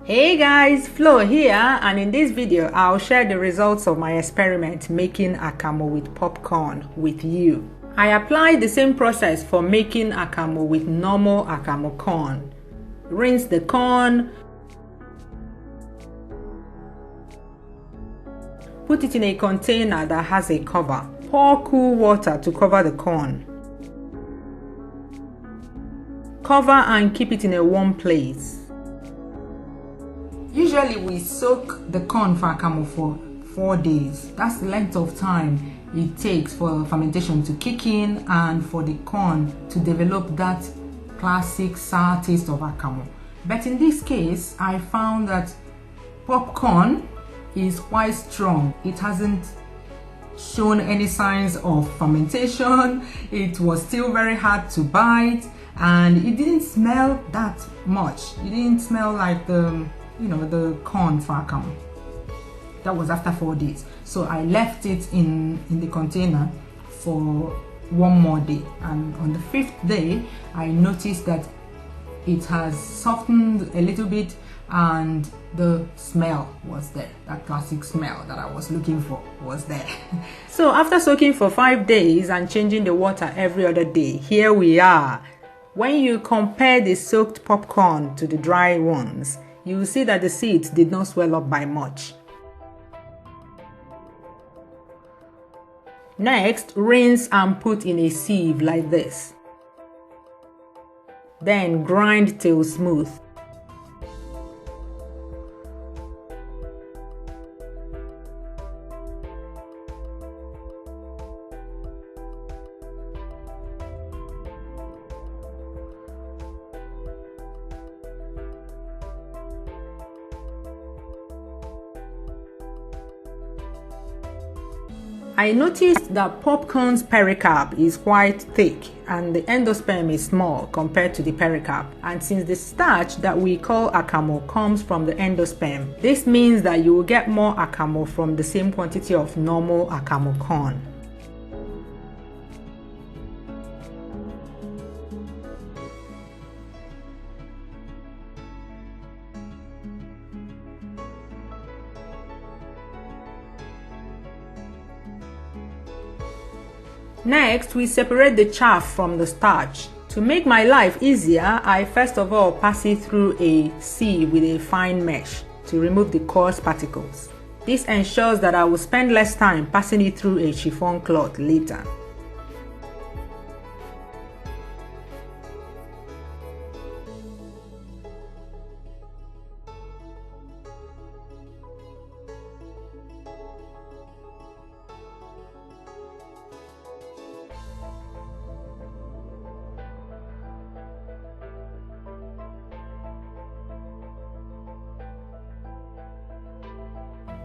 Hey guys, Flo here, and in this video I'll share the results of my experiment making akamu with popcorn with you. I applied the same process for making akamu with normal akamu corn. Rinse the corn, put it in a container that has a cover. Pour cool water to cover the corn. Cover and keep it in a warm place. Usually we soak the corn for akamu for 4 days. That's the length of time it takes for fermentation to kick in and for the corn to develop that classic sour taste of akamu. But in this case, I found that popcorn is quite strong. It hasn't shown any signs of fermentation. It was still very hard to bite, and it didn't smell that much. It didn't smell like the corn for akamu. That was after 4 days. So I left it in the container for 1 more day, and on the 5th day I noticed that it has softened a little bit and the smell was there. That classic smell that I was looking for was there. So after soaking for 5 days and changing the water every other day, here we are. When you compare the soaked popcorn to the dry ones, you will see that the seeds did not swell up by much. Next, rinse and put in a sieve like this. Then grind till smooth. I noticed that popcorn's pericarp is quite thick and the endosperm is small compared to the pericarp, and since the starch that we call akamu comes from the endosperm, this means that you will get more akamu from the same quantity of normal akamu corn. Next, we separate the chaff from the starch. To make my life easier, I first of all pass it through a sieve with a fine mesh to remove the coarse particles. This ensures that I will spend less time passing it through a chiffon cloth later.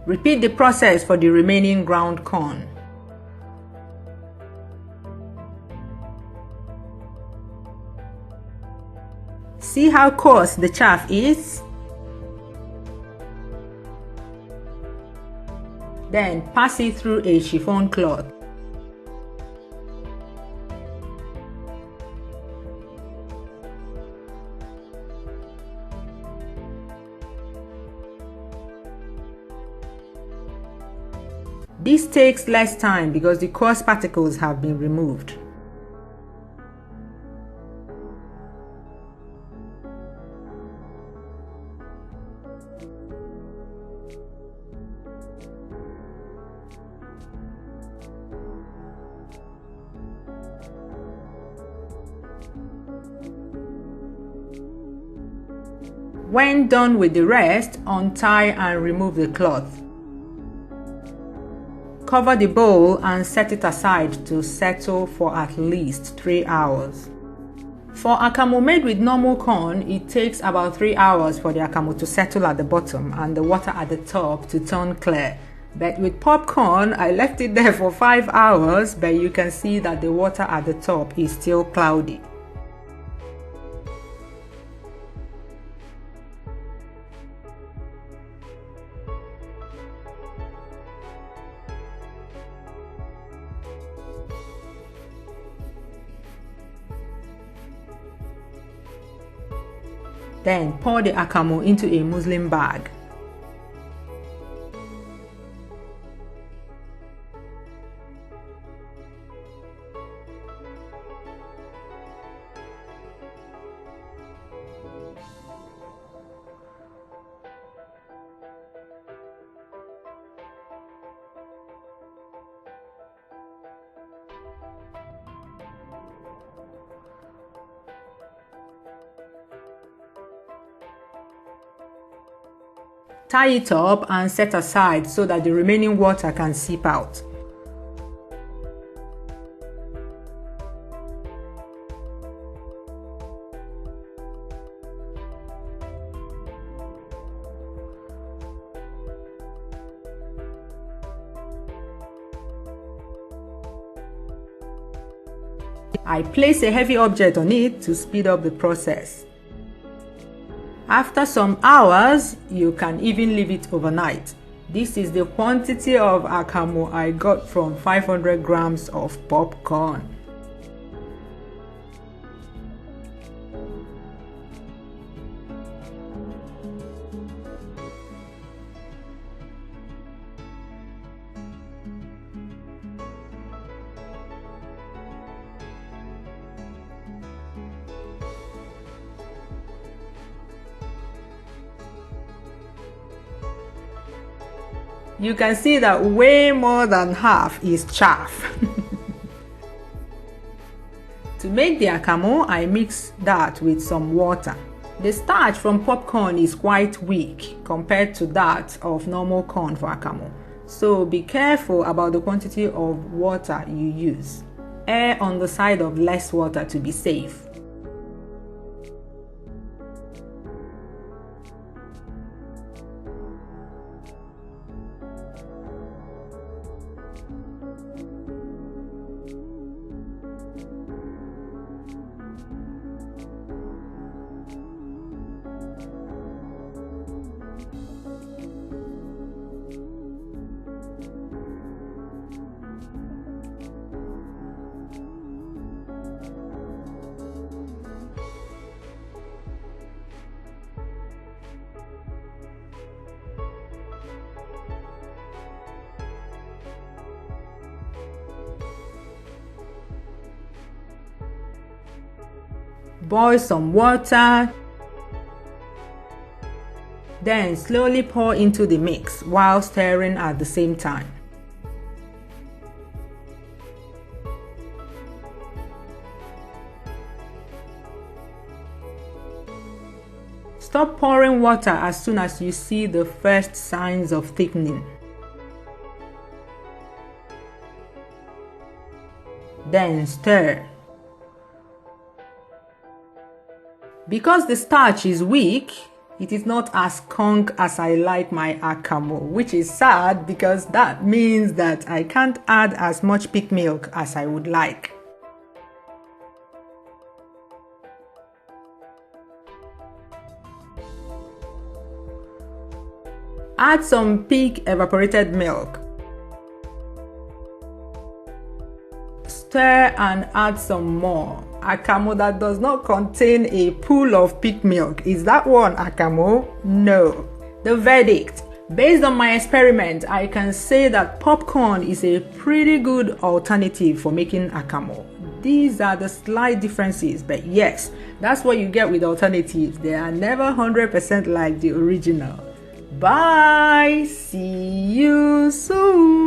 Repeat the process for the remaining ground corn. See how coarse the chaff is? Then pass it through a chiffon cloth. This takes less time because the coarse particles have been removed. When done with the rest, untie and remove the cloth. Cover the bowl and set it aside to settle for at least 3 hours. For akamu made with normal corn, it takes about 3 hours for the akamu to settle at the bottom and the water at the top to turn clear. But with popcorn, I left it there for 5 hours, but you can see that the water at the top is still cloudy. Then pour the akamu into a muslin bag. Tie it up and set aside so that the remaining water can seep out. I place a heavy object on it to speed up the process. After some hours, you can even leave it overnight. This is the quantity of akamu I got from 500 grams of popcorn. You can see that way more than half is chaff. To make the akamu, I mix that with some water. The starch from popcorn is quite weak compared to that of normal corn for akamu. So be careful about the quantity of water you use. Err on the side of less water to be safe. Boil some water, then slowly pour into the mix while stirring at the same time. Stop pouring water as soon as you see the first signs of thickening. Then stir. Because the starch is weak, it is not as skunk as I like my akamu, which is sad because that means that I can't add as much pig milk as I would like. Add some pig evaporated milk. Stir and add some more. Akamu that does not contain a pool of pig milk. Is that one akamu? No. The verdict. Based on my experiment, I can say that popcorn is a pretty good alternative for making akamu. These are the slight differences, but yes, that's what you get with alternatives. They are never 100% like the original. Bye! See you soon!